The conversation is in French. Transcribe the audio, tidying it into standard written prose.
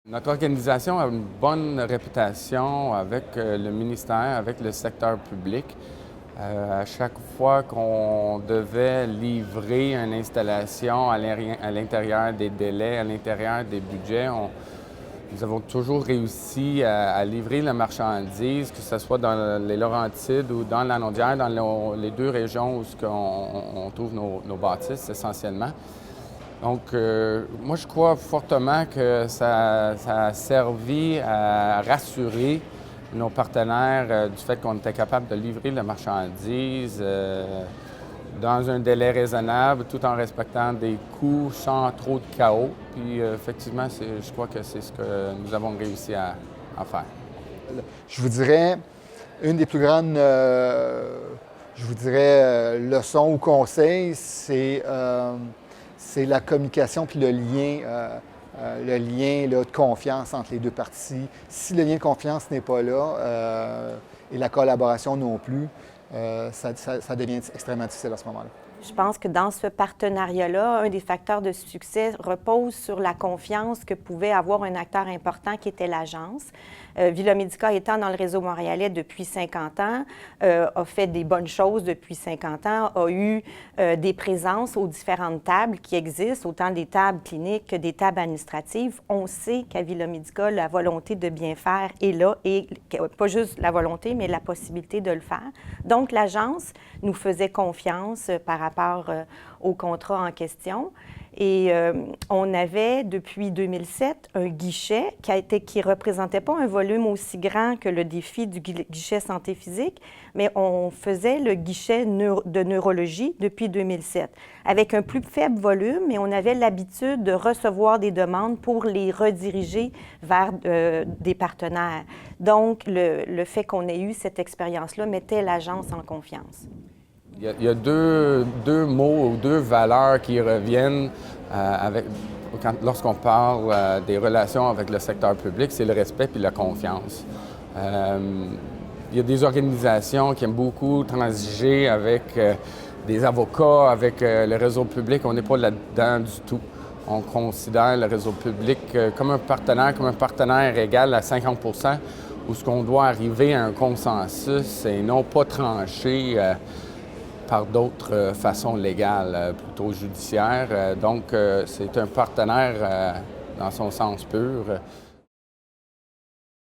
Notre organisation a une bonne réputation avec le ministère, avec le secteur public. À chaque fois qu'on devait livrer une installation à l'intérieur des délais, à l'intérieur des budgets, nous avons toujours réussi à livrer la marchandise, que ce soit dans les Laurentides ou dans la Naudière, dans les deux régions où on trouve nos bâtisses essentiellement. Donc, moi, je crois fortement que ça a servi à rassurer nos partenaires du fait qu'on était capable de livrer la marchandise dans un délai raisonnable, tout en respectant des coûts sans trop de chaos. Puis, effectivement, je crois que c'est ce que nous avons réussi à faire. Je vous dirais, une des plus grandes, leçons ou conseils, c'est la communication puis le lien là, de confiance entre les deux parties. Si le lien de confiance n'est pas là et la collaboration non plus, ça devient extrêmement difficile à ce moment-là. Je pense que dans ce partenariat-là, un des facteurs de succès repose sur la confiance que pouvait avoir un acteur important qui était l'agence. Villa Medica étant dans le réseau montréalais depuis 50 ans, a fait des bonnes choses depuis 50 ans, a eu des présences aux différentes tables qui existent, autant des tables cliniques que des tables administratives. On sait qu'à Villa Medica, la volonté de bien faire est là, et pas juste la volonté, mais la possibilité de le faire. Donc, l'agence nous faisait confiance par rapport au contrat en question. Et on avait, depuis 2007, un guichet qui ne représentait pas un volume aussi grand que le défi du guichet santé physique, mais on faisait le guichet de neurologie depuis 2007, avec un plus faible volume, mais on avait l'habitude de recevoir des demandes pour les rediriger vers des partenaires. Donc, le fait qu'on ait eu cette expérience-là mettait l'agence en confiance. Il y a deux mots ou deux valeurs qui reviennent lorsqu'on parle des relations avec le secteur public, c'est le respect et la confiance. Il y a des organisations qui aiment beaucoup transiger avec des avocats, avec le réseau public. On n'est pas là-dedans du tout. On considère le réseau public comme un partenaire égal à 50 %, où ce qu'on doit arriver à un consensus et non pas trancher par d'autres façons légales, plutôt judiciaires. Donc, c'est un partenaire dans son sens pur.